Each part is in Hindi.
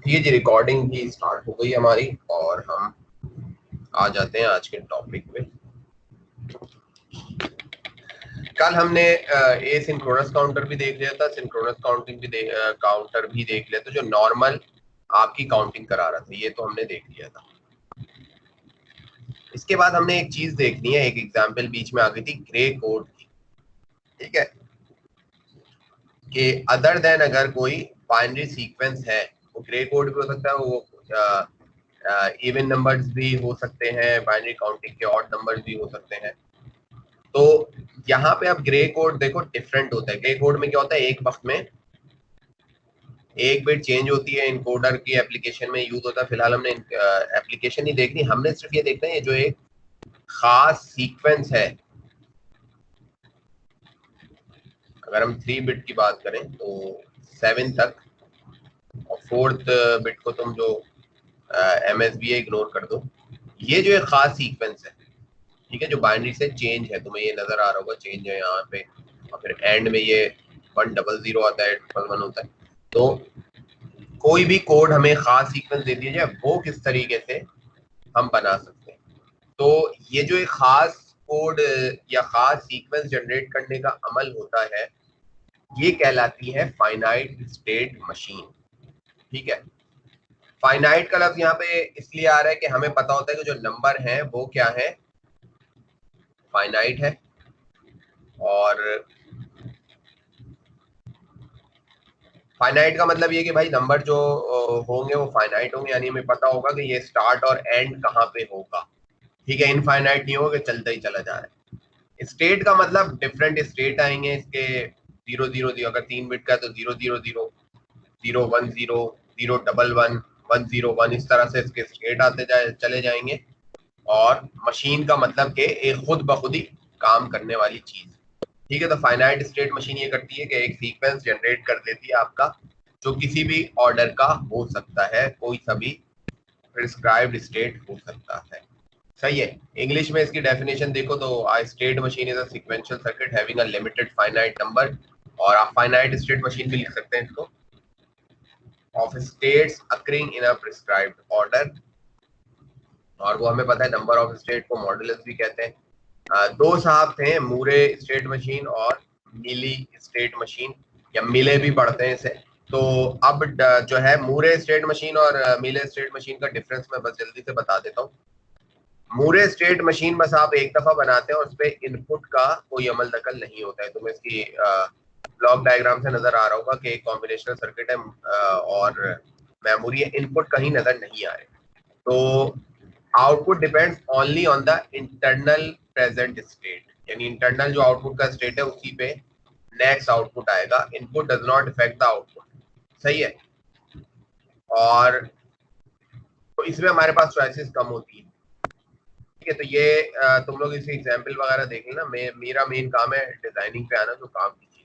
ये जी रिकॉर्डिंग भी स्टार्ट हो गई हमारी और हम आ जाते हैं आज के टॉपिक पे। कल हमने ए सिंक्रोनस काउंटर भी देख लिया था, सिंक्रोनस काउंटिंग भी काउंटर भी देख लिया था जो नॉर्मल आपकी काउंटिंग करा रहा था, ये तो हमने देख लिया था। इसके बाद हमने एक चीज देखनी है, एक एग्जाम्पल बीच में आ गई थी ग्रे कोड की। ठीक है कि अदर देन अगर कोई बाइनरी सीक्वेंस है, वो ग्रे कोड भी हो सकता है, वो इवन नंबर्स भी हो सकते हैं, बाइनरी काउंटिंग के ऑड नंबर्स भी हो सकते हैं। तो यहाँ पे अब ग्रे कोड देखो डिफरेंट होता है। ग्रे कोड में क्या होता है, एक वक्त में एक बिट चेंज होती है, इनकोडर की एप्लीकेशन में यूज होता है। फिलहाल हमने एप्लीकेशन नहीं देखनी, हमने सिर्फ ये देखना है ये जो एक खास सीक्वेंस है। अगर हम 3 बिट की बात करें तो 7 तक, और 4th बिट को तुम जो MSB इग्नोर कर दो। ये जो एक खास सीक्वेंस है, ठीक है, जो बाइनरी से चेंज है, तुम्हें ये नजर आ रहा होगा, चेंज है यहाँ पे, और फिर एंड में ये 100 आता है, 111 होता है। तो कोई भी कोड हमें खास सीक्वेंस दे दिया जाए, वो किस तरीके से हम बना सकते हैं। तो ये जो एक खास कोड या खास सीक्वेंस जनरेट करने का अमल होता है, ये कहलाती है फाइनाइट स्टेट मशीन। ठीक है, फाइनाइट का लफ्ज यहाँ पे इसलिए आ रहा है कि हमें पता होता है कि जो नंबर है वो क्या है, फाइनाइट है। और फाइनाइट का मतलब ये कि भाई नंबर जो होंगे वो फाइनाइट होंगे, यानी हमें पता होगा कि ये स्टार्ट और एंड कहाँ पे होगा। ठीक है, इनफाइनाइट नहीं होगा कि चलता ही चला जा रहा है। स्टेट का मतलब डिफरेंट स्टेट आएंगे इसके, 0 0 0, अगर 3 बिट का तो 0 0 0, 0 1 0, 0 11 1 1 0 1, इस तरह से इसके स्टेट आते चले जाएंगे। और मशीन का मतलब कि एक खुद ब खुद ही काम करने वाली चीज। ठीक है, तो फाइनाइट स्टेट मशीन ये करती है कि एक सीक्वेंस जनरेट कर देती है आपका, जो किसी भी ऑर्डर का हो सकता है, कोई सा भी प्रिस्क्राइब्ड स्टेट हो सकता है। सही है। इंग्लिश में इसकी डेफिनेशन देखो तो a state machine is a sequential circuit having a limited finite number, और आप फाइनाइट स्टेट मशीन भी लिख सकते हैं इसको, of states occurring in a prescribed order. और वो हमें पता है नंबर ऑफ स्टेट को मॉडुलस भी कहते हैं। दो साहब थे, मूरे स्टेट मशीन और मिली स्टेट मशीन, या मिले भी पढ़ते हैं इसे। तो अब जो है मूरे स्टेट मशीन और मिले स्टेट मशीन का डिफरेंस मैं बस जल्दी से बता देता हूँ। मूरे स्टेट मशीन बस आप एक दफा बनाते हैं और उस पर इनपुट का कोई अमल दखल नहीं होता है। तुम्हें इसकी ब्लॉक डायग्राम से नजर आ रहा होगा कि एक कॉम्बिनेशनल सर्किट है और मेमोरी है, इनपुट कहीं नजर नहीं आ रहे। तो output depends only on the internal present state, यानी इंटरनल जो आउटपुट का स्टेट है उसी पे नेक्स्ट आउटपुट आएगा। Input does not effect the output. सही है। और तो इसमें हमारे पास चॉइसेस कम होती है। ठीक है, तो ये तुम लोग इसे एग्जाम्पल वगैरह देख लेना। मेरा मेन काम है डिजाइनिंग पे आना, तो काम कीजिए।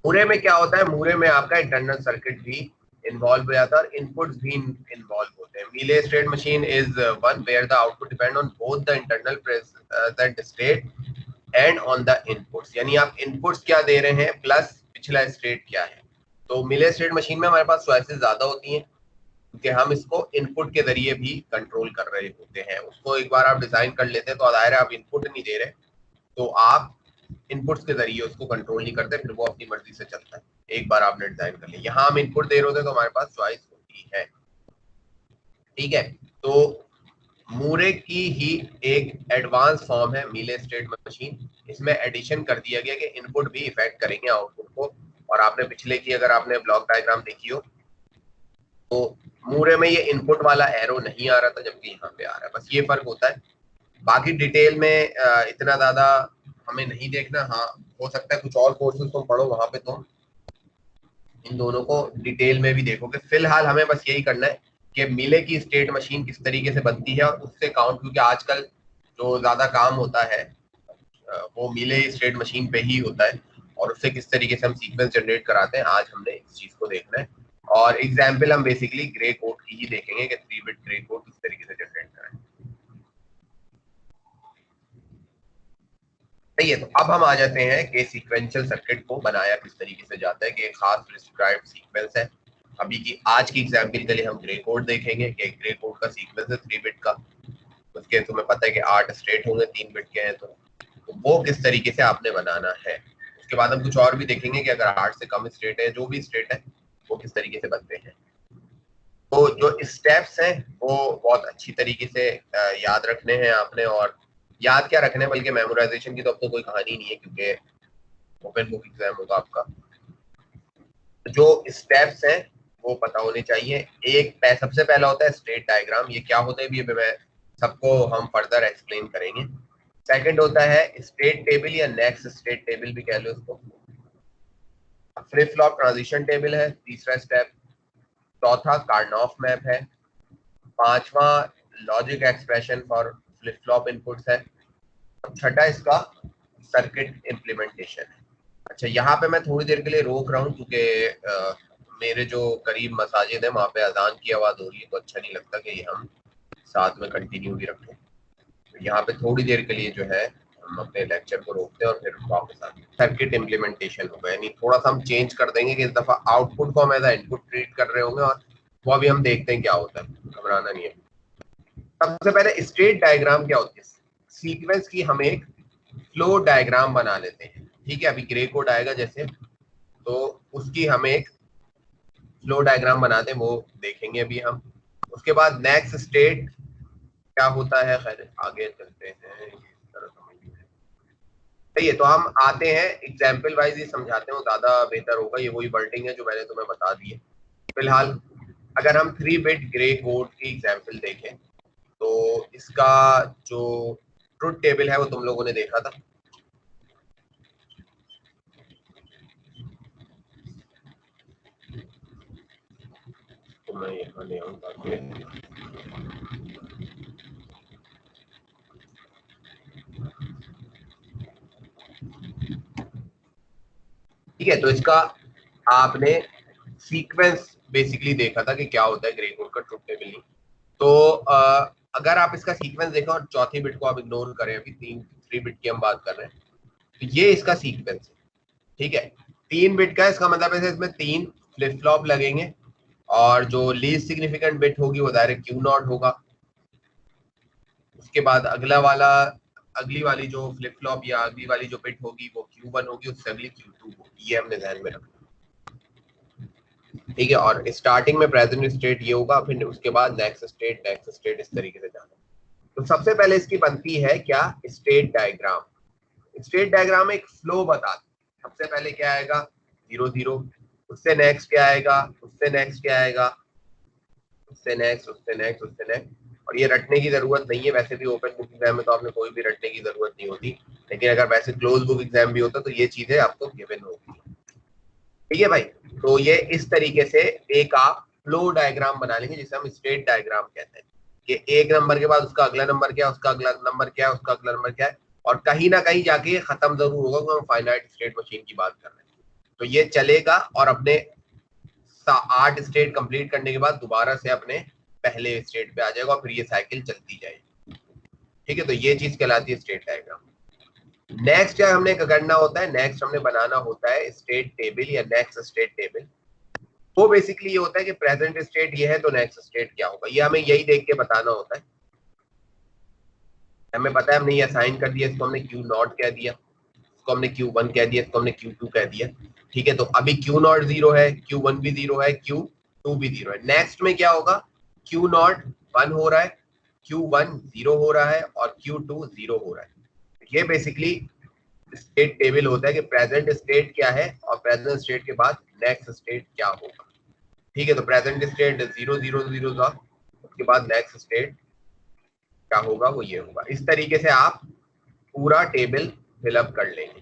मूरे में क्या होता है, मूरे में आपका इंटरनल सर्किट भी इन्वॉल्व हो जाता है और इनपुट्स भी इन्वॉल्व होते हैं। Mealy state machine is one where the output depend on both the internal present state and on the inputs, यानी आप इनपुट्स क्या दे रहे हैं प्लस पिछला स्टेट क्या है। तो मिले स्टेट मशीन में हमारे पास चॉइसेस ज्यादा होती हैं कि हम इसको इनपुट के जरिए भी कंट्रोल कर रहे होते हैं। उसको एक बार आप डिजाइन कर लेते हैं तो दायरे आप इनपुट नहीं दे रहे, तो आप इनपुट्स के जरिए उसको कंट्रोल नहीं करते, फिर वो अपनी मर्जी से चलता है। एक बार आपने डिजाइन कर लिया, यहाँ हम इनपुट दे रहे होते तो हमारे पास चॉइस होती है। ठीक है, तो मूरे की ही एक एडवांस फॉर्म है मिले स्टेट मशीन। इसमें एडिशन कर दिया गया कि इनपुट भी इफेक्ट करेंगे आउटपुट को। और आपने पिछले की अगर आपने ब्लॉक डायग्राम देखी हो तो मूरे में ये इनपुट वाला एरो नहीं आ रहा था, जबकि यहाँ पे आ रहा है। बस ये फर्क होता है, बाकी डिटेल में इतना ज्यादा हमें नहीं देखना। हाँ, हो सकता है कुछ और कोर्सेज तुम पढ़ो, वहां पे तुम इन दोनों को डिटेल में भी देखोगे। फिलहाल हमें बस यही करना है कि मिले की स्टेट मशीन किस तरीके से बनती है और उससे काउंट, क्योंकि आजकल जो ज्यादा काम होता है वो मिले स्टेट मशीन पे ही होता है, और उससे किस तरीके से हम सीक्वेंस जनरेट कराते हैं, आज हमने इस चीज को देखना है। और एग्जाम्पल हम बेसिकली ग्रे कोड की ही देखेंगे कि 3 बिट ग्रे कोड किस तरीके से जनरेट कराएं। सही है, तो अब हम आ जाते हैं कि सीक्वेंशियल सर्किट को बनाया किस तरीके से जाता है, कि एक खास प्रिस्क्राइब्ड सीक्वेंस है अभी की आज की एग्जाम्पल के लिए हम ग्रे कोड देखेंगे कि ग्रे कोड का सीक्वेंस है 3 बिट का, उसके तुम्हें पता है कि 8 स्टेट होंगे 3 बिट के हैं, तो वो किस तरीके से आपने बनाना है। उसके बाद हम कुछ और भी देखेंगे कि अगर 8 से कम स्टेट है, जो भी स्टेट है वो किस तरीके से बनते हैं। तो जो स्टेप्स हैं वो बहुत अच्छी तरीके से याद रखने हैं आपने, और याद क्या रखने बल्कि मेमोराइजेशन की तो अब तो कोई कहानी नहीं है क्योंकि ओपन बुक एग्जाम होगा आपका। जो स्टेप्स हैं वो पता होने चाहिए। सबसे पहला होता है स्टेट डायग्राम, ये क्या होता है भी मैं सबको हम फर्दर एक्सप्लेन करेंगे। सेकंड होता है स्टेट टेबल या नेक्स्ट स्टेट टेबल भी कह लो उसको। फ्लिप फ्लॉप ट्रांजिशन टेबल है तीसरा स्टेप। चौथा कार्नोफ मैप है। पांचवा logic expression for flip flop inputs है। छठा इसका सर्किट इम्प्लीमेंटेशन है। अच्छा, यहाँ पे मैं थोड़ी देर के लिए रोक रहा हूँ क्योंकि मेरे जो करीब मसाजिद है वहाँ पे अजान की आवाज़ हो रही है, तो अच्छा नहीं लगता कि हम साथ में कंटिन्यू भी रखें। तो यहाँ पे थोड़ी देर के लिए जो है हम अपने लेक्चर को रोकते हैं और फिर वापस आते हैं। सर्किट इम्प्लीमेंटेशन होगा, यानी थोड़ा सा हम चेंज कर देंगे कि इस दफ़ा आउटपुट को हम एज इनपुट ट्रीट कर रहे होंगे, और वो अभी हम देखते हैं क्या होता है, घबराना नहीं है। सबसे पहले स्टेट डायग्राम क्या होती है, सीक्वेंस की हम एक फ्लो डायग्राम बना लेते हैं। ठीक है, अभी ग्रे कोड आएगा जैसे, तो उसकी हम एक फ्लो डायग्राम बनाते हैं, वो देखेंगे अभी हम। उसके बाद नेक्स्ट स्टेट क्या होता है, खैर आगे चलते हैं, सही है। तो हम आते हैं एग्जाम्पल वाइज ही समझाते हैं, वो ज्यादा बेहतर होगा। ये वही वर्डिंग है जो मैंने तुम्हें बता दी है। फिलहाल अगर हम 3 बिट ग्रे कोड की एग्जाम्पल देखें तो इसका जो ट्रुथ टेबल है वो तुम लोगों ने देखा था। तो मैं यहाँ ले आऊँ ताकि ठीक है। तो इसका आपने सीक्वेंस बेसिकली देखा था कि क्या होता है ग्रे कोड का ट्रुथ टेबल नहीं। तो अगर आप इसका सीक्वेंस देखो और चौथी बिट को आप इग्नोर करें, अभी 3 बिट की हम बात कर रहे हैं, तो ये इसका सीक्वेंस है। ठीक है, 3 बिट का इसका मतलब है इसमें 3 फ्लिप फ्लॉप लगेंगे, और जो लीस्ट सिग्निफिकेंट बिट होगी वो डायरेक्ट क्यू नॉट होगा। उसके बाद अगली वाली जो फ्लिप फ्लॉप या अगली वाली जो बिट होगी वो Q1 होगी, उससे अगली Q2 होगी। ये हमने ध्यान में रखना। ठीक है, और स्टार्टिंग में प्रेजेंट स्टेट ये होगा, फिर उसके बाद नेक्स्ट स्टेट इस तरीके से जाना। तो सबसे पहले इसकी बनती है क्या, स्टेट डायग्राम। स्टेट डायग्राम एक फ्लो बताती है। सबसे पहले क्या आएगा, 0 0, उससे नेक्स्ट क्या आएगा, उससे नेक्स्ट क्या आएगा, उससे नेक्स्ट, उससे नेक्स्ट, उससे नेक्स्ट। और ये रटने की जरूरत नहीं है, वैसे भी ओपन बुक एग्जाम में तो आपने कोई भी रटने की जरूरत नहीं होती, लेकिन अगर वैसे क्लोज बुक एग्जाम भी होता तो ये चीजें आपको गिवन होगी। ठीक है भाई, तो ये इस तरीके से एक आप फ्लो डायग्राम बना लेंगे जिसे हम स्टेट डायग्राम कहते हैं, कि एक नंबर के बाद उसका अगला नंबर क्या है, उसका अगला नंबर क्या है, उसका अगला नंबर क्या है, और कहीं ना कहीं जाके खत्म जरूर होगा क्योंकि हम फाइनाइट स्टेट मशीन की बात कर रहे हैं। तो ये चलेगा और अपने 8 स्टेट कंप्लीट करने के बाद दोबारा से अपने पहले स्टेट पे आ जाएगा और फिर ये साइकिल चलती जाएगी। ठीक है, तो ये चीज कहलाती है स्टेट डायग्राम। नेक्स्ट क्या हमने करना होता है, नेक्स्ट हमने बनाना होता है स्टेट टेबल या नेक्स्ट स्टेट टेबल। वो बेसिकली ये होता है कि प्रेजेंट स्टेट ये है तो नेक्स्ट स्टेट क्या होगा, ये हमें यही देख के बताना होता है। हमें पता है हमने ये असाइन कर दिया, इसको हमने Q0 कह दिया, इसको हमने Q1 कह दिया, इसको हमने Q2 कह दिया। ठीक है, तो अभी Q0 0 है, Q1 भी 0 है, Q2 भी 0 है। नेक्स्ट में क्या होगा, Q0 1 हो रहा है, Q1 0 हो रहा है और Q2 0 हो रहा है। ये बेसिकली स्टेट टेबल होता है कि प्रेजेंट स्टेट क्या है और प्रेजेंट स्टेट के बाद नेक्स्ट स्टेट क्या होगा। ठीक है, तो प्रेजेंट स्टेट 0 0 0 था, उसके बाद नेक्स्ट स्टेट क्या होगा वो ये होगा। इस तरीके से आप पूरा टेबल फिलअप कर लेंगे।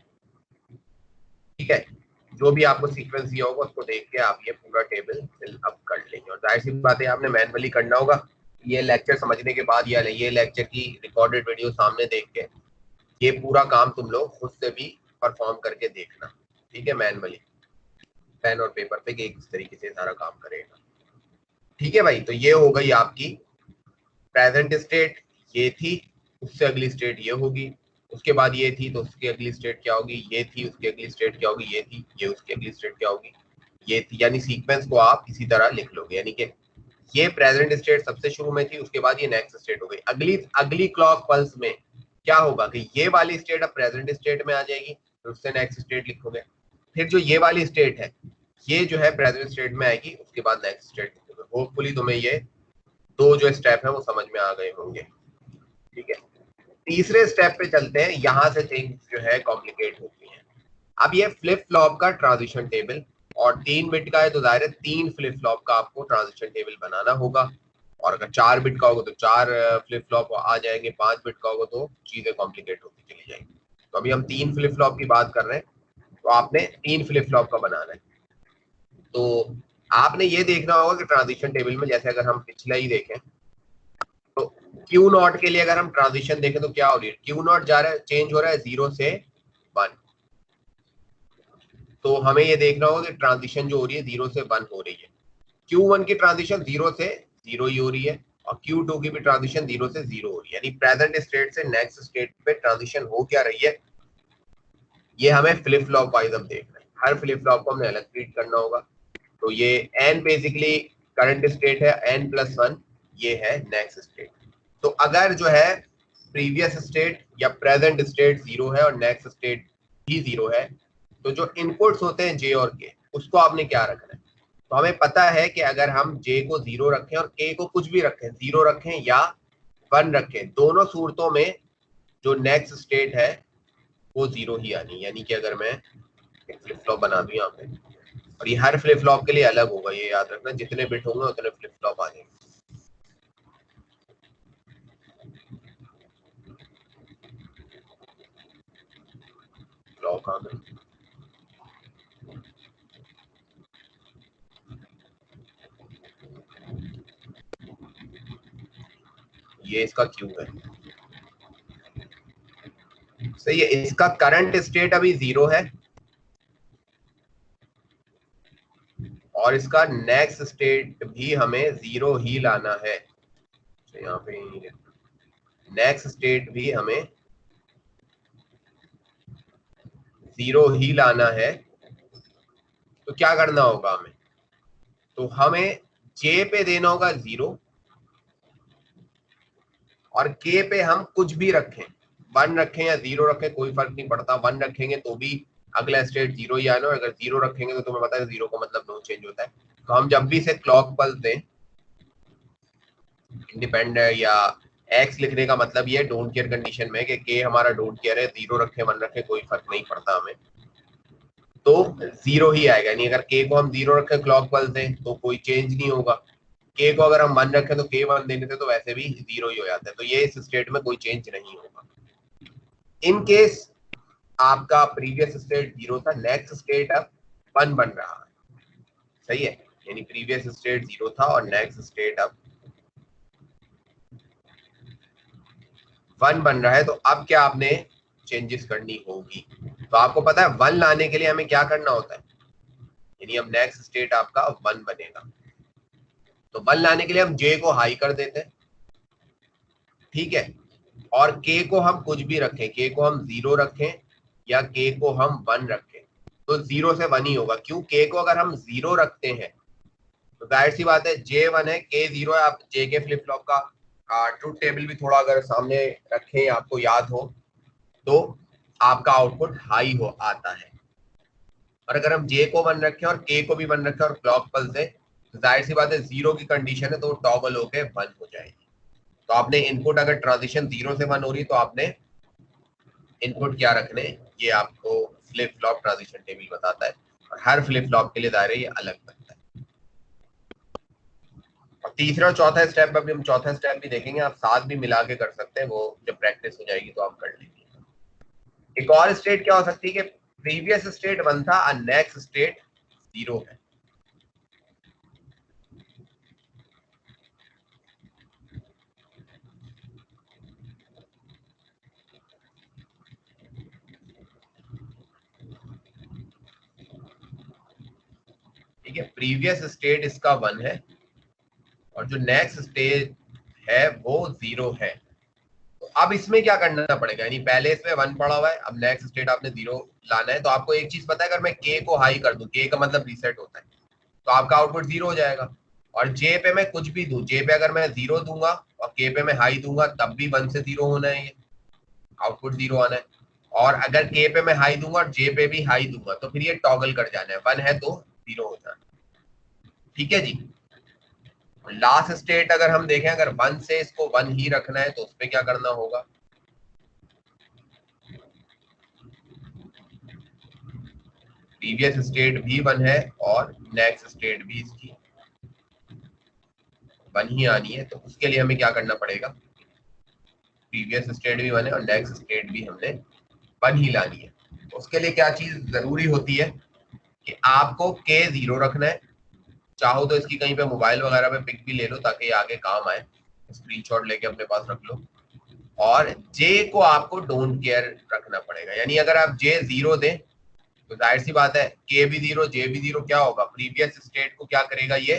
ठीक है, जो भी आपको सीक्वेंस दिया होगा उसको देख के आप ये पूरा टेबल फिलअप कर लेंगे, और जाहिर सी बात है आपने मैनुअली करना होगा। ये लेक्चर समझने के बाद या ये लेक्चर की रिकॉर्डेड वीडियो सामने देख के ये पूरा काम तुम लोग खुद से भी परफॉर्म करके देखना। ठीक है, मैनुअली पेन और पेपर पे कि किस तरीके से सारा काम करेगा। ठीक है भाई, तो ये हो गई आपकी प्रेजेंट स्टेट, ये थी, उससे अगली स्टेट ये होगी, उसके बाद ये थी तो उसकी अगली स्टेट क्या होगी, ये थी, उसकी अगली स्टेट क्या होगी, ये थी, ये उसकी अगली स्टेट क्या होगी। ये यानी सीक्वेंस को आप इसी तरह लिख लोगे, यानी कि ये प्रेजेंट स्टेट सबसे शुरू में थी, उसके बाद ये नेक्स्ट स्टेट हो गई। अगली अगली क्लॉक पल्स में क्या होगा कि ये वाली स्टेट अब प्रेजेंट स्टेट में आ जाएगी, तो उससे नेक्स्ट स्टेट लिखोगे। फिर जो ये वाली स्टेट है ये जो है प्रेजेंट स्टेट में आएगी, उसके बाद नेक्स्ट स्टेट लिखोगे। होपफुली तुम्हें ये दो जो स्टेप है वो समझ में आ गए होंगे। ठीक है, तीसरे स्टेप पे चलते हैं। यहां से थिंग्स जो है कॉम्प्लिकेट होती हैं। अब ये फ्लिप फ्लॉप का ट्रांजिशन टेबल, और 3 बिट का है तो दायरे 3 फ्लिप फ्लॉप का आपको ट्रांजिशन टेबल बनाना होगा। और अगर 4 बिट का होगा तो 4 फ्लिप फ्लॉप आ जाएंगे, 5 बिट का होगा तो चीजें कॉम्प्लिकेट होती चली जाएंगी। तो अभी हम 3 फ्लिप फ्लॉप की बात कर रहे हैं, तो आपने 3 फ्लिप फ्लॉप का बनाना है। तो आपने ये देखना होगा कि ट्रांजिशन टेबल में, जैसे अगर हम पिछला ही देखें तो क्यू नॉट के लिए अगर हम ट्रांजिशन देखें तो क्या हो रही है, क्यू नॉट जा रहा है, चेंज हो रहा है 0 से 1। तो हमें ये देखना होगा कि ट्रांजिशन जो हो रही है 0 से 1 हो रही है। Q1 की ट्रांजिशन 0 से 0 ही हो रही है, और Q2 की भी ट्रांजिशन 0 से 0 हो रही है। यानी प्रेजेंट स्टेट से नेक्स्ट स्टेट पे ट्रांजिशन हो क्या रही है, ये हमें फ्लिप फ्लॉप वाइज अब देखना है। हर फ्लिप फ्लॉप को हमने अलग ट्रीट करना होगा। तो ये n बेसिकली करंट स्टेट है, n+1 ये है नेक्स्ट स्टेट। तो अगर जो है प्रीवियस स्टेट या प्रेजेंट स्टेट 0 है और नेक्स्ट स्टेट भी 0 है, तो जो इनपुट्स होते हैं J और K, उसको आपने क्या रखना है। तो हमें पता है कि अगर हम J को 0 रखें और K को कुछ भी रखें, 0 रखें या 1 रखें, दोनों सूरतों में जो नेक्स्ट स्टेट है वो 0 ही आनी। यानी कि अगर मैं एक फ्लिप फ्लॉप बना दूं यहाँ पे, और ये हर फ्लिप फ्लॉप के लिए अलग होगा, ये याद रखना, जितने बिट होंगे उतने फ्लिप फ्लॉप आ जाएंगे। क्लॉक आ गई, ये इसका क्यू है। सही है, इसका करंट स्टेट अभी 0 है और इसका नेक्स्ट स्टेट भी हमें 0 ही लाना है। तो यहाँ पे नेक्स्ट स्टेट भी हमें 0 ही लाना है। तो क्या करना होगा हमें, तो हमें J पे देना होगा 0 और K पे हम कुछ भी रखें, 1 रखें या 0 रखें कोई फर्क नहीं पड़ता। 1 रखेंगे तो भी अगला स्टेट 0 ही आना, और अगर 0 रखेंगे तो तुम्हें पता है 0 का मतलब नो चेंज होता है। तो हम जब भी इसे क्लॉक पल्स दें, इंडिपेंडेंट या एक्स लिखने का मतलब ये डोंट केयर कंडीशन में कि के हमारा डोंट केयर है, 0 रखे 1 रखे कोई फर्क नहीं पड़ता हमें, तो 0 ही आएगा। यानी अगर के को हम 0 रखे क्लॉक पल्स दें तो कोई चेंज नहीं होगा, के को अगर हम 1 रखें तो के 1 देने थे तो वैसे भी 0 ही हो जाता है। तो ये इस स्टेट में कोई चेंज नहीं होगा। इन केस आपका प्रीवियस स्टेट 0 था, नेक्स्ट स्टेट अब 1 बन रहा है। सही है, यानी प्रीवियस स्टेट 0 था और नेक्स्ट स्टेट अब 1 बन रहा है। तो अब क्या आपने चेंजेस करनी होगी। तो आपको पता है 1 लाने के लिए हमें क्या करना होता है, यानी अब नेक्स्ट स्टेट आपका 1 बनेगा। तो 1 लाने के लिए हम J को हाई कर देते हैं, ठीक है, और K को हम कुछ भी रखें, K को हम 0 रखें या K को हम 1 रखें, तो 0 से 1 ही होगा। क्यों, K को अगर हम 0 रखते हैं तो जाहिर सी बात है J 1 है, K 0 है। आप J के फ्लिप फ्लॉप का ट्रूथ टेबल भी थोड़ा अगर सामने रखें, आपको याद हो, तो आपका आउटपुट हाई हो आता है। और अगर हम J को 1 रखें और K को भी 1 रखें और क्लॉक पल्स दें, तो जाहिर सी बात है 0 की कंडीशन है तो टॉगल होके 1 हो जाएगी। तो आपने इनपुट अगर ट्रांजिशन 0 से 1 हो रही तो आपने इनपुट क्या रखने, ये आपको फ्लिप फ्लॉप ट्रांजिशन टेबल बताता है, और हर फ्लिप फ्लॉप के लिए दायरे ये अलग बनता है। और तीसरा और चौथा स्टेप, अभी हम चौथा स्टेप भी देखेंगे, आप साथ भी मिला के कर सकते हैं, वो जब प्रैक्टिस हो जाएगी तो आप कर लेंगे। एक और स्टेट क्या हो सकती है कि प्रीवियस स्टेट 1 था और नेक्स्ट स्टेट 0 है। ठीक है, प्रीवियस स्टेट इसका 1 है और जो नेक्स्ट स्टेट है वो 0 है। तो अब इसमें क्या करना पड़ेगा, यानी पहले इसमें 1 पड़ा हुआ है, अब नेक्स्ट स्टेट आपने 0 लाना है। तो आपको एक चीज पता है, अगर मैं के को हाई कर दूं, के का मतलब रीसेट होता है, तो आपका आउटपुट 0 हो जाएगा। और जे पे मैं कुछ भी दूं, जे पे अगर मैं 0 दूंगा और के पे मैं हाई दूंगा, तब भी 1 से 0 होना है, ये आउटपुट 0 आना है। और अगर के पे मैं हाई दूंगा और जे पे भी हाई दूंगा, तो फिर ये टॉगल कर जाना है, 1 है तो 0 हो जाना है। ठीक है जी। लास्ट स्टेट अगर हम देखें, अगर 1 से इसको 1 ही रखना है, तो उस पर क्या करना होगा, प्रीवियस स्टेट भी 1 है और नेक्स्ट स्टेट भी इसकी 1 ही आनी है। तो उसके लिए हमें क्या करना पड़ेगा, प्रीवियस स्टेट भी 1 है और नेक्स्ट स्टेट भी हमने 1 ही लानी है। उसके लिए क्या चीज जरूरी होती है कि आपको के 0 रखना है। चाहो तो इसकी कहीं पे मोबाइल वगैरह पे पिक भी ले लो, ताकि ये आगे काम आए, स्क्रीनशॉट लेके अपने पास रख लो। और जे को आपको डोंट केयर रखना पड़ेगा, यानी अगर आप जे 0 दें तो जाहिर सी बात है के भी 0 जे भी 0 क्या होगा, प्रीवियस स्टेट को क्या करेगा, ये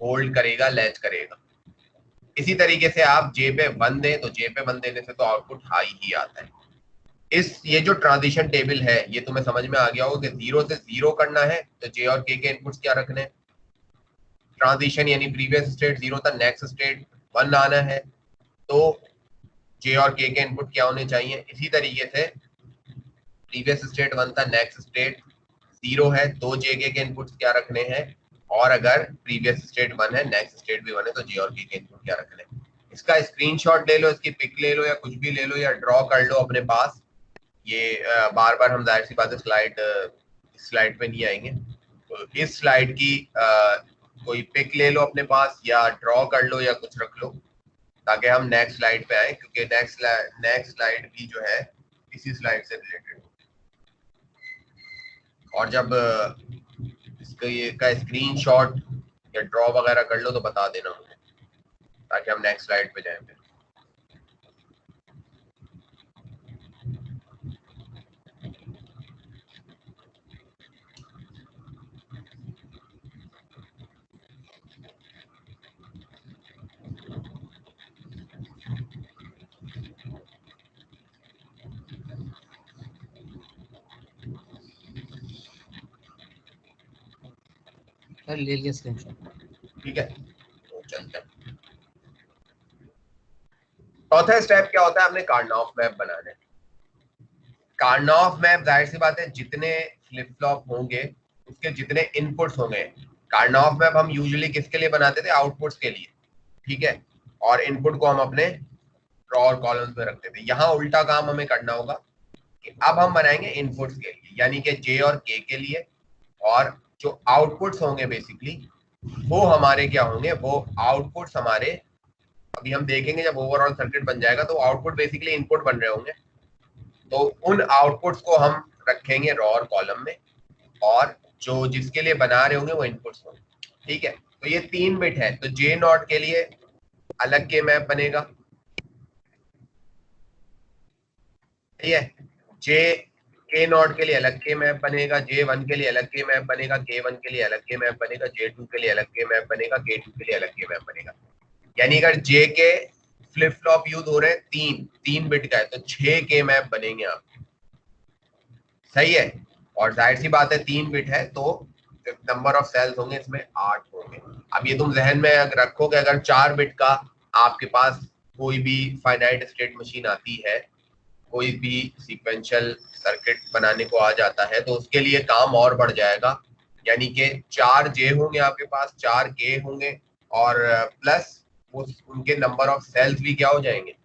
होल्ड करेगा, लैच करेगा। इसी तरीके से आप जे पे 1 दें, तो जे पे 1 देने से तो आउटपुट हाई ही आता है। इस ये जो ट्रांजिशन टेबल है, ये तुम्हें समझ में आ गया होगा कि 0 से 0 करना है तो जे और के इनपुट्स क्या रखने हैं, ट्रांजिशन यानी प्रीवियस स्टेट 0 था, नेक्स्ट स्टेट 1 आना है, तो जे और के इनपुट क्या होने चाहिए। इसी तरीके से प्रीवियस स्टेट 1 था, नेक्स्ट स्टेट 0 है, तो जे के इनपुट्स क्या रखने हैं। और अगर प्रीवियस स्टेट 1 है, नेक्स्ट स्टेट भी 1 है, तो जे और के इनपुट क्या रखने हैं। इसका स्क्रीनशॉट ले लो, इसकी पिक ले लो, या कुछ भी ले लो, या ड्रॉ कर लो अपने पास। ये बार बार हम जाहिर सी बात है स्लाइड पे नहीं आएंगे, तो इस स्लाइड की कोई पिक ले लो अपने पास, या ड्रॉ कर लो, या कुछ रख लो, ताकि हम नेक्स्ट स्लाइड पे आए, क्योंकि नेक्स्ट स्लाइड भी जो है इसी स्लाइड से रिलेटेड। और जब इसका ये का स्क्रीनशॉट या ड्रॉ वगैरह कर लो तो बता देना मुझे, ताकि हम नेक्स्ट स्लाइड पे जाएं फिर। ले लिया स्क्रीनशॉट। ठीक है, तो चलते हैं। चौथा स्टेप क्या होता है, आपने कार्नोफ मैप बनाना है। कार्नोफ मैप जाहिर सी बात है, जितने फ्लिप फ्लॉप होंगे उसके जितने इनपुट्स होंगे। कार्नोफ मैप हम यूजुअली किसके लिए बनाते थे, आउटपुट्स के लिए, ठीक है। और इनपुट को हम अपने रो और कॉलम्स में रखते थे। यहाँ उल्टा काम हमें करना होगा कि अब हम बनाएंगे इनपुट्स के लिए, यानी कि जे और के लिए। और जो आउटपुट्स होंगे बेसिकली वो हमारे क्या होंगे, वो आउटपुट्स हमारे, अभी हम देखेंगे जब ओवरऑल सर्किट बन जाएगा तो आउटपुट बेसिकली इनपुट बन रहे होंगे, तो उन आउटपुट्स को हम रखेंगे रो और कॉलम में, और जो जिसके लिए बना रहे होंगे वो इनपुट्स होंगे। ठीक है, तो ये 3 बिट है, तो जे नॉट के लिए अलग के मैप बनेगा, ठीक है। जे के नॉट के लिए अलग के मैप बनेगा, जे 1 के लिए अलग के मैप बनेगा, के 1 के लिए अलग के मैप बनेगा, जे 2 के लिए अलग के मैप बनेगा, के 2 के लिए अलग के मैप बनेगा। यानी अगर जे के फ्लिप फ्लॉप यूज हो रहे हैं 3 बिट का है, तो 6 के मैप बनेंगे आप, सही है। और जाहिर सी बात है 3 बिट है, तो नंबर ऑफ सेल्स होंगे इसमें 8 होंगे। अब ये तुम जहन में रखोगे, अगर 4 बिट का आपके पास कोई भी फाइनाइट स्टेट मशीन आती है, कोई भी सीक्वेंशियल सर्किट बनाने को आ जाता है, तो उसके लिए काम और बढ़ जाएगा। यानी कि 4 जे होंगे आपके पास, 4 के होंगे, और प्लस उनके नंबर ऑफ सेल्स भी क्या हो जाएंगे,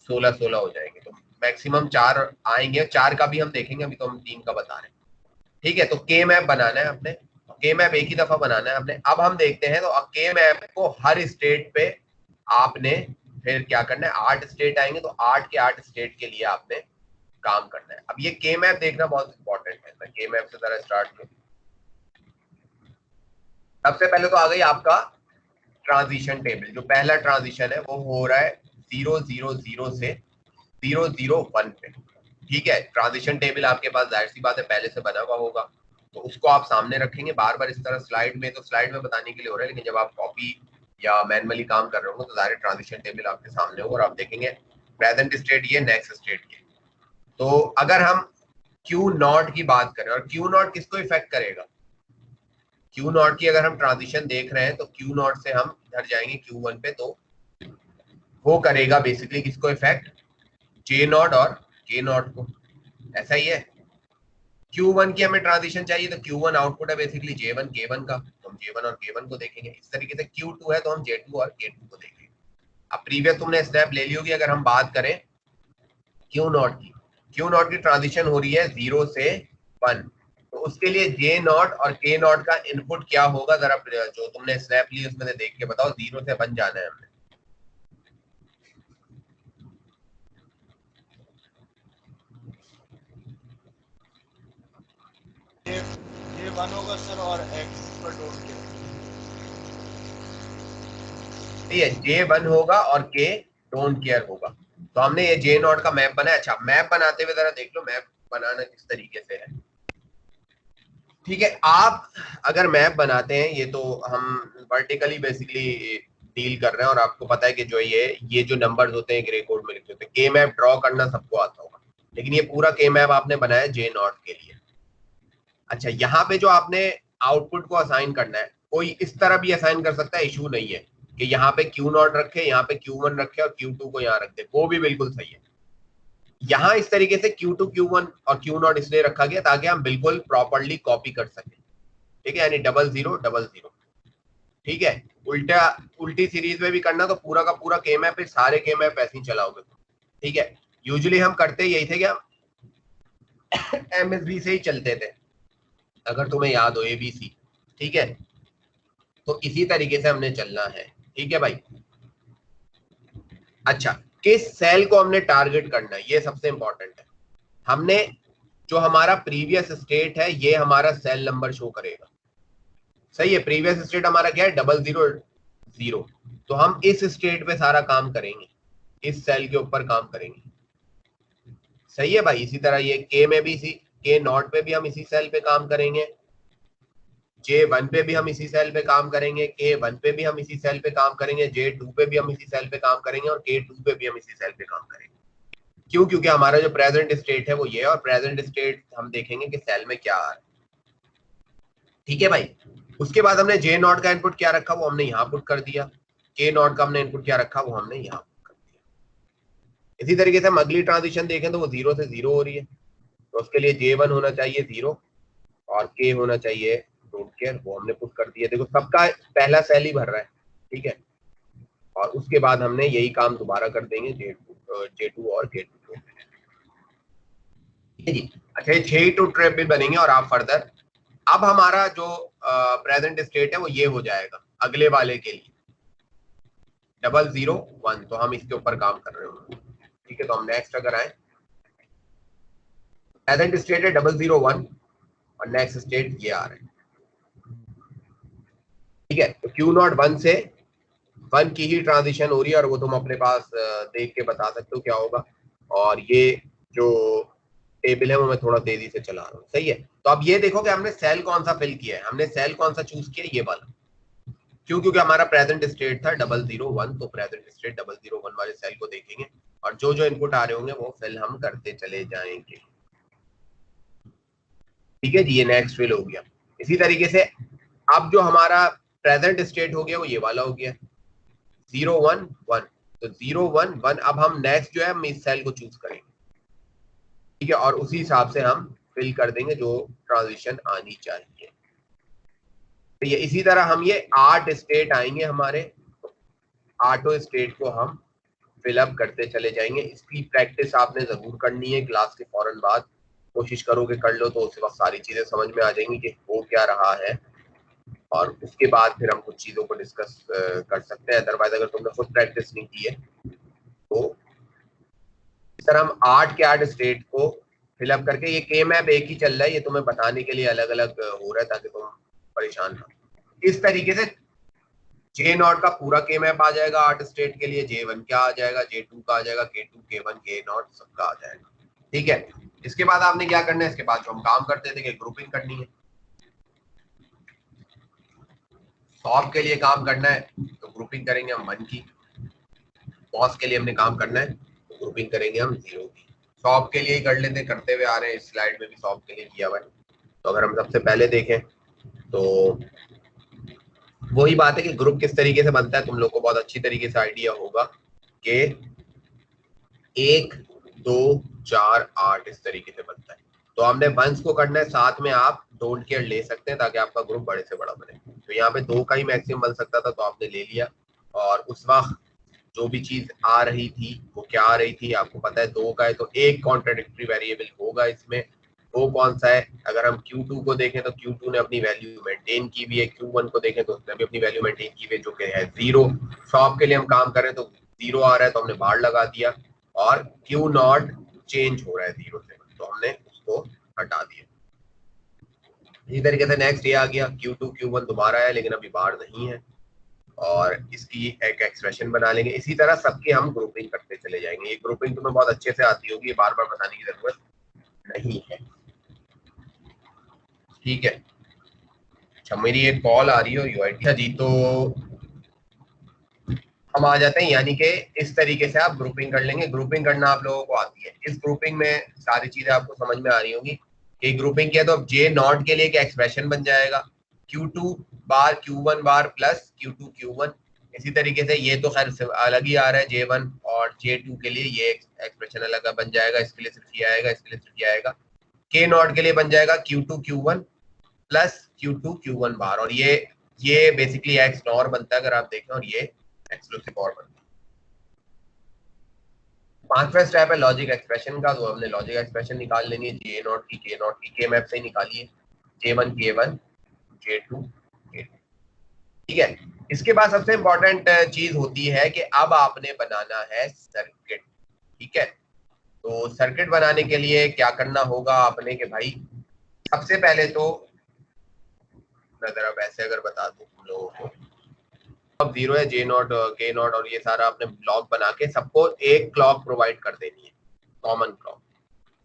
16 हो जाएंगे। तो मैक्सिमम 4 आएंगे, 4 का भी हम देखेंगे, अभी तो हम 3 का बता रहे हैं। ठीक है, तो के मैप बनाना है अपने, के मैप एक ही दफा बनाना है अपने। अब हम देखते हैं, तो के मैप को हर स्टेट पे आपने फिर क्या करना है, 8 स्टेट आएंगे, तो 8 के 8 स्टेट के लिए आपने काम करना है। अब ये के मैप देखना बहुत इंपॉर्टेंट है। मैं के मैप से जरा स्टार्ट करूं। सबसे पहले तो आ गई आपका ट्रांजिशन टेबल। जो पहला ट्रांजिशन है वो हो रहा है 000 से 001 पे, ठीक है। ट्रांजिशन टेबल आपके पास जाहिर सी बात है पहले से बना हुआ होगा, तो उसको आप सामने रखेंगे बार बार इस तरह स्लाइड में, तो स्लाइड में बताने के लिए हो रहा है, लेकिन जब आप कॉपी या मैनुअली काम कर रहे होंगे तो जाहिर ट्रांजिशन टेबल आपके सामने होगा और आप देखेंगे प्रेजेंट स्टेट ये, नेक्स्ट स्टेट ये। तो अगर हम क्यू नॉट की बात करें, और क्यू नॉट किसको इफेक्ट करेगा, क्यू नॉट की अगर हम ट्रांजिशन देख रहे हैं तो क्यू नॉट से हम इधर जाएंगे क्यू वन पे, तो वो करेगा बेसिकली किसको इफेक्ट, जे नॉट और के नॉट को। ऐसा ही है, Q1 की हमें ट्रांजिशन चाहिए तो Q1 आउटपुट है बेसिकली J1 K1 का, तो हम J1 और K1 को देखेंगे। इस तरीके से Q2 है तो हम J2 और K2 को देखेंगे। अब प्रीवियस तुमने स्टेप ले ली होगी, अगर हम बात करें Q0 की, Q0 की ट्रांजिशन हो रही है 0 से 1, तो उसके लिए J0 और K0 का इनपुट क्या होगा, जरा जो तुमने स्नैप ली उसमें से देख के बताओ। 0 से 1 जाना है हमने, ये 1 होगा सर, और x पर डोंट केयर। ठीक है, J1 होगा और K डोंट केयर होगा। तो हमने ये J0 का मैप बनाया। अच्छा, मैप बनाते हुए जरा देख लो मैप बनाना किस तरीके से है। ठीक है, आप अगर मैप बनाते हैं, ये तो हम वर्टिकली बेसिकली डील कर रहे हैं, और आपको पता है कि जो ये जो नंबर्स होते हैं ग्रे कोड में लिखे होते हैं, के मैप ड्रॉ करना सबको आता होगा, लेकिन ये पूरा के मैप आपने बनाया J0 के लिए। अच्छा, यहाँ पे जो आपने आउटपुट को असाइन करना है, कोई इस तरह भी असाइन कर सकता है, इशू नहीं है कि यहाँ पे Q0 रखे, यहाँ पे Q1 रखे और Q2 को यहाँ रख दे, वो भी बिल्कुल सही है। यहाँ इस तरीके से Q2 Q1 और Q0 इसलिए रखा गया ताकि हम बिल्कुल प्रॉपरली कॉपी कर सकें। ठीक है, यानी 00 00। ठीक है, उल्टी सीरीज में भी करना तो पूरा का पूरा के मैप, सारे के मैप ऐसे ही चलाओगे। ठीक है, यूजुअली हम करते यही थे कि हम MSB से ही चलते थे, अगर तुम्हें याद हो ABC। ठीक है, तो इसी तरीके से हमने चलना है। ठीक है भाई। अच्छा, किस सेल को हमने टारगेट करना है, ये सबसे इंपॉर्टेंट है। हमने जो हमारा प्रीवियस स्टेट है, ये हमारा सेल नंबर शो करेगा। सही है, प्रीवियस स्टेट हमारा क्या है, 000। तो हम इस स्टेट पे सारा काम करेंगे, इस सेल के ऊपर काम करेंगे। सही है भाई। इसी तरह ये के में भी के नॉट पे भी हम इसी सेल पे काम करेंगे, J1 पे भी हम इसी सेल पे काम करेंगे, K1 पे भी हम इसी सेल पे काम करेंगे, J2 पे भी हम इसी सेल पे काम करेंगे, और K2 पे भी हम इसी सेल पे काम करेंगे। क्यों? क्योंकि हमारा जो प्रेजेंट स्टेट है वो ये है, और प्रेजेंट स्टेट हम देखेंगे कि सेल में क्या आ रहा है। ठीक है भाई। उसके बाद हमने J0 का इनपुट क्या रखा वो हमने यहाँ पुट कर दिया, K0 का हमने इनपुट क्या रखा वो हमने यहाँ पुट कर दिया। इसी तरीके से हम अगली ट्रांजिशन देखें तो वो 0 से 0 हो रही है, तो उसके लिए J1 होना चाहिए 0 और K होना चाहिए डोंट केयर, वो हमने पुट कर दिया। देखो सबका पहला सेल ही भर रहा है। ठीक है, और उसके बाद हमने यही काम दोबारा कर देंगे J2 और K2 को। ठीक है जी। अच्छा, ये 6 टू ट्रिप भी बनेंगे, और आप फर्दर अब हमारा जो प्रेजेंट स्टेट है वो ये हो जाएगा अगले वाले के लिए 001, तो हम इसके ऊपर काम कर रहे होंगे। ठीक है, तो हम नेक्स्ट अगर आए, प्रेजेंट स्टेट है 001 और नेक्स्ट स्टेट ये आ रहा है। ठीक है, तो Q0 1 से 1 की ही ट्रांजिशन हो रही है, और वो तुम अपने पास देख के बता सकते हो क्या होगा। और ये जो टेबल है वो मैं थोड़ा तेजी से चला रहा हूँ। सही है, तो अब ये देखो कि हमने सेल कौन सा फिल किया है, हमने सेल कौन सा चूज किया, ये वाला। क्यों? क्योंकि हमारा प्रेजेंट स्टेट था 001, तो प्रेजेंट स्टेट 001 वाले सेल को देखेंगे, और जो जो इनपुट आ रहे होंगे वो फिल हम करते चले जाएंगे। ठीक है जी, ये नेक्स्ट फिल हो गया। इसी तरीके से अब जो हमारा प्रेजेंट स्टेट हो गया वो ये वाला हो गया 011, तो 011। अब हम नेक्स्ट जो है हम इस सेल को चूज करेंगे। ठीक है, और उसी हिसाब से हम फिल कर देंगे जो ट्रांजिशन आनी चाहिए। तो ये इसी तरह हम ये 8 स्टेट आएंगे हमारे, 8 स्टेट को हम फिलअप करते चले जाएंगे। इसकी प्रैक्टिस आपने जरूर करनी है क्लास के फौरन बाद। कोशिश करोगे कर लो तो उस वक्त सारी चीजें समझ में आ जाएंगी कि हो क्या रहा है, और उसके बाद फिर हम कुछ चीजों को डिस्कस कर सकते हैं। अदरवाइज अगर तुमने खुद प्रैक्टिस नहीं की है तो इस तरह हम 8 के 8 स्टेट को फिलअप करके, ये के मैप एक ही चल रहा है, ये तुम्हें बताने के लिए अलग अलग हो रहा है ताकि तुम परेशान ना। इस तरीके से J0 का पूरा के मैप आ जाएगा 8 स्टेट के लिए, J1 क्या आ जाएगा, J2 का आ जाएगा, K2 K1 K0 सबका आ जाएगा। ठीक है, इसके बाद आपने क्या करना है, इसके बाद जो हम काम करते थे कि ग्रुपिंग करनी है। सॉल्व के लिए काम करना है तो ग्रुपिंग करेंगे हम 1 की, पॉज के लिए हमने काम करना है ग्रुपिंग करेंगे हम 0 की। सॉप के लिए ही कर लेते, करते हुए आ रहे हैं, इस स्लाइड में भी सॉप के लिए किया हुआ है। तो अगर हम सबसे पहले देखें तो वही बात है कि ग्रुप किस तरीके से बनता है, तुम लोग को बहुत अच्छी तरीके से आइडिया होगा कि 1 2 4 8 इस तरीके से बनता है। तो हमने वंस को करना है, साथ में आप डोंट केयर ले सकते हैं ताकि आपका ग्रुप बड़े से बड़ा बने। तो यहाँ पे 2 का ही मैक्सिमम बन सकता था, तो आपने ले लिया। और उस वक्त जो भी चीज आ रही थी वो क्या आ रही थी आपको पता है, 2 का है तो एक कॉन्ट्राडिक्टरी वेरिएबल होगा इसमें। वो कौन सा है? अगर हम Q2 को देखें तो Q2 ने अपनी वैल्यू मेंटेन की हुई है, Q1 को देखें तो उसने भी अपनी वैल्यू मेंटेन की हुई है जो कि है 0। शॉप के लिए हम काम कर रहे हैं तो 0 आ रहा है तो हमने बाहर लगा दिया, और Q0 चेंज हो रहा है 0 से, तो हमने उसको हटा दिया। इसी तरीके से नेक्स्ट ये आ गया, Q2 Q1 दोबारा है लेकिन अभी बाहर नहीं है, और इसकी एक एक्सप्रेशन बना लेंगे। इसी तरह सबकी हम ग्रुपिंग करते चले जाएंगे। ये ग्रुपिंग तुम्हें बहुत अच्छे से आती होगी, बार बार बताने की जरूरत नहीं है, ठीक है। अच्छा, मेरी एक कॉल आ रही है यूआईटी जी, तो हम आ जाते हैं, यानी कि इस तरीके से आप ग्रुपिंग कर लेंगे। ग्रुपिंग करना आप लोगों को आती है, इस ग्रुपिंग में सारी चीजें आपको समझ में आ रही होंगी कि ग्रुपिंग किया तो अब जे नॉट के लिए एक एक्सप्रेशन बन जाएगा, Q2 बार Q1 बार प्लस Q2 Q1। इसी तरीके से ये तो खैर अलग ही आ रहा है J1, और J2 के लिए ये एक्सप्रेशन अलग बन जाएगा, इसके लिए सिर्फ ये आएगा, इसके लिए सिर्फ ये आएगा। K नॉट के लिए बन जाएगा Q2 Q1 plus Q2 Q1 बार, और ये बेसिकली एक्स नॉर बनता है अगर आप देखें, और ये एक्सक्लूसिव और बनता है। पांचवा स्टेप है लॉजिक एक्सप्रेशन का, तो हमने लॉजिक एक्सप्रेशन निकाल लेनी है जे नॉट की, के नॉट की, के मैप से ही निकालिए, J1 K1 J2 K2, ठीक है। इसके बाद सबसे इंपॉर्टेंट चीज होती है कि अब आपने बनाना है सर्किट, ठीक है। तो सर्किट बनाने के लिए क्या करना होगा आपने कि भाई सबसे पहले तो मैं जरा वैसे अगर बता दूं तुम लोगों को, अब 0 है, J नॉट K नॉट और ये सारा आपने ब्लॉक बना के सबको एक क्लॉक प्रोवाइड कर देनी है, कॉमन क्लॉक।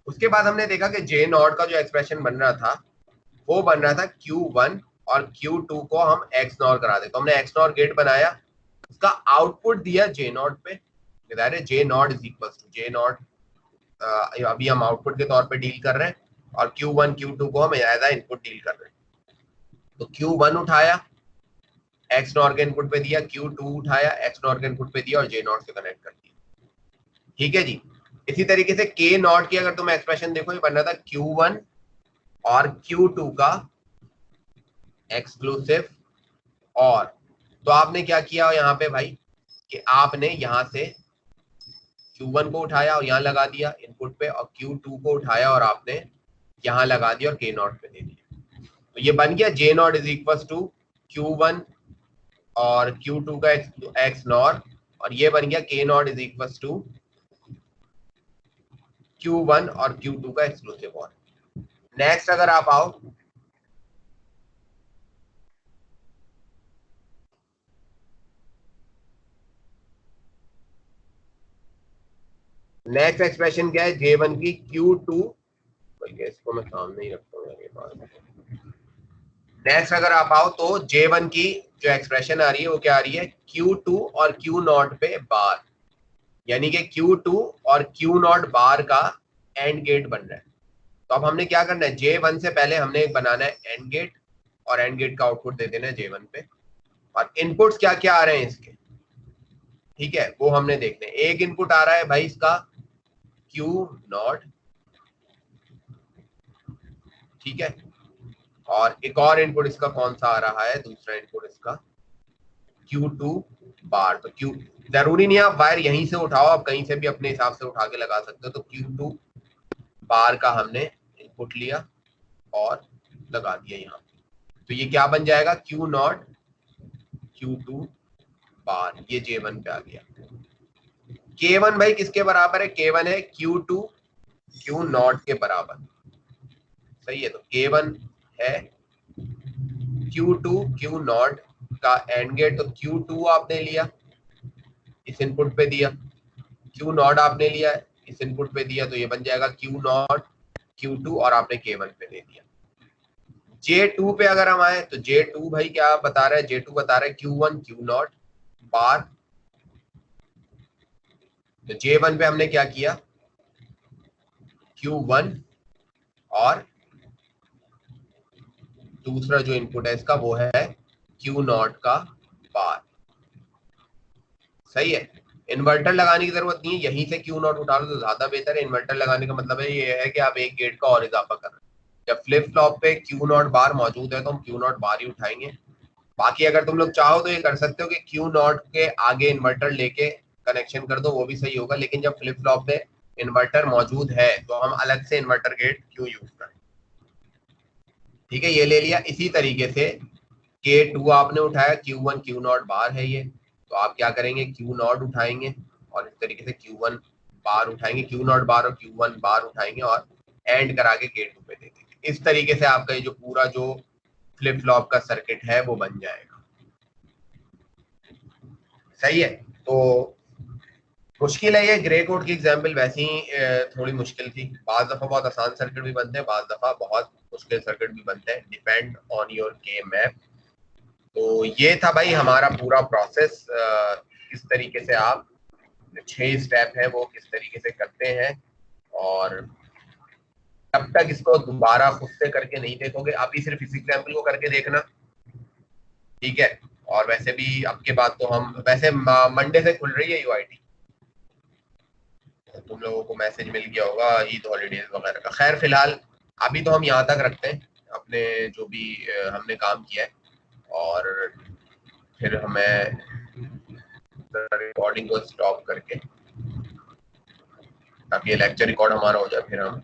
उसके बाद हमने देखा कि J नॉट का जो एक्सप्रेशन बन रहा था वो बन रहा था Q1 और Q2 को हम एक्स नॉर करा दे, तो हमने एक्स नॉर गेट बनाया, उसका आउटपुट दिया J नॉट पे, J naught is equal to J naught, अभी हम आउटपुट के तौर पे डील कर रहे हैं, और Q1 Q2 को हम एज आ इनपुट डील कर रहे हैं। तो Q1 उठाया, एक्स नॉर के इनपुट पे दिया, Q2 उठाया, एक्स नॉर के इनपुट पे दिया, और J नॉट से कनेक्ट कर दिया, ठीक है जी। इसी तरीके से K नॉट की अगर तुम एक्सप्रेशन देखो, ये बन रहा था Q1 और Q2 का एक्सक्लूसिव और, तो आपने क्या किया यहाँ पे भाई कि आपने यहाँ से Q1 को उठाया और यहाँ लगा दिया इनपुट पे, और Q2 को उठाया और आपने यहाँ लगा दिया और K नॉट पे दे दिया। तो ये बन गया J naught is equal to Q1 और Q2 का एक्स नॉर, और ये बन गया K naught is equal to Q1 और Q2 का एक्सक्लूसिव और। नेक्स्ट अगर आप आओ, नेक्स्ट एक्सप्रेशन क्या है J1 की Q2, बल्कि इसको मैं सामने ही रखता हूँ ये बात। नेक्स्ट अगर आप आओ तो J1 की जो एक्सप्रेशन आ रही है वो क्या आ रही है, Q2 और Q नॉट पे बार, यानी कि Q2 और Q नॉट बार का एंड गेट बन रहा है। तो अब हमने क्या करना है, J1 से पहले हमने एक बनाना है एंड गेट, और एंड गेट का आउटपुट दे देना है J1 पे, और इनपुट्स क्या क्या आ रहे हैं इसके, ठीक है, वो हमने देखने। एक इनपुट आ रहा है भाई इसका Q नॉट, ठीक है, और एक और इनपुट इसका कौन सा आ रहा है, दूसरा इनपुट इसका Q2 बार। तो Q, जरूरी नहीं आप वायर यहीं से उठाओ, आप कहीं से भी अपने हिसाब से उठा के लगा सकते हो। तो Q2 बार का हमने इनपुट लिया और लगा दिया यहाँ, तो ये क्या बन जाएगा, Q नॉट Q2 बार, ये J1 पे आ गया। K1 भाई किसके बराबर है, K1 है Q2 Q नॉट के बराबर, सही है। तो K1 है Q2 Q नॉट का एंड गेट, तो Q2 आपने लिया इस इनपुट पे दिया, Q नॉट आपने लिया इस इनपुट पे दिया, तो ये बन जाएगा Q नॉट Q2 और आपने K1 पे दे दिया। J2 पे अगर हम आए तो J2 भाई क्या बता रहा है, J2 बता रहा है Q1 Q नॉट बार तो J1 पे हमने क्या किया, Q1 और दूसरा जो इनपुट है इसका वो है Q0 का बार। सही है, इन्वर्टर लगाने की जरूरत नहीं है, यहीं से Q0 उठा लो तो ज्यादा बेहतर है। इन्वर्टर लगाने का मतलब है ये है कि आप एक गेट का और इजाफा कर रहे हैं। जब फ्लिप फ्लॉप पे Q0 बार मौजूद है तो हम Q0 बार ही उठाएंगे। बाकी अगर तुम लोग चाहो तो ये कर सकते हो कि Q0 के आगे इन्वर्टर लेके कनेक्शन कर दो, वो भी सही होगा। लेकिन जब फ्लिप फ्लॉप पे इन्वर्टर मौजूद है तो हम अलग से इन्वर्टर गेट क्यों यूज करें। ठीक है, ये ले लिया। इसी तरीके से K2 आपने उठाया, Q1 Q0 बार है ये, तो आप क्या करेंगे, Q0 उठाएंगे और इस तरीके से Q1 बार उठाएंगे, Q0 बार और Q1 बार उठाएंगे और एंड करा के K2 पे दे देंगे। इस तरीके से आपका ये जो पूरा जो फ्लिप फ्लॉप का सर्किट है वो बन जाएगा। सही है, तो मुश्किल है ये ग्रे कोड की एग्जाम्पल वैसे ही थोड़ी मुश्किल थी। बाज दफा बहुत आसान सर्किट भी बनते हैं, बाज दफा बहुत मुश्किल सर्किट भी बनते हैं, डिपेंड ऑन योर के मैप। तो ये था भाई हमारा पूरा प्रोसेस, किस तरीके से आप 6 स्टेप है वो किस तरीके से करते हैं। और तब तक इसको दोबारा खुद से करके नहीं देखोगे, अभी सिर्फ इस एग्जाम्पल को करके देखना, ठीक है। और वैसे भी अब के बाद तो हम वैसे मंडे से खुल रही है यूआईटी, तुम लोगों को मैसेज मिल गया होगा ईद हॉलीडेज वगैरह का। खैर फिलहाल अभी तो हम यहाँ तक रखते हैं अपने जो भी हमने काम किया है, और फिर हमें रिकॉर्डिंग को स्टॉप करके ताकि ये लेक्चर रिकॉर्ड हमारा हो जाए, फिर हम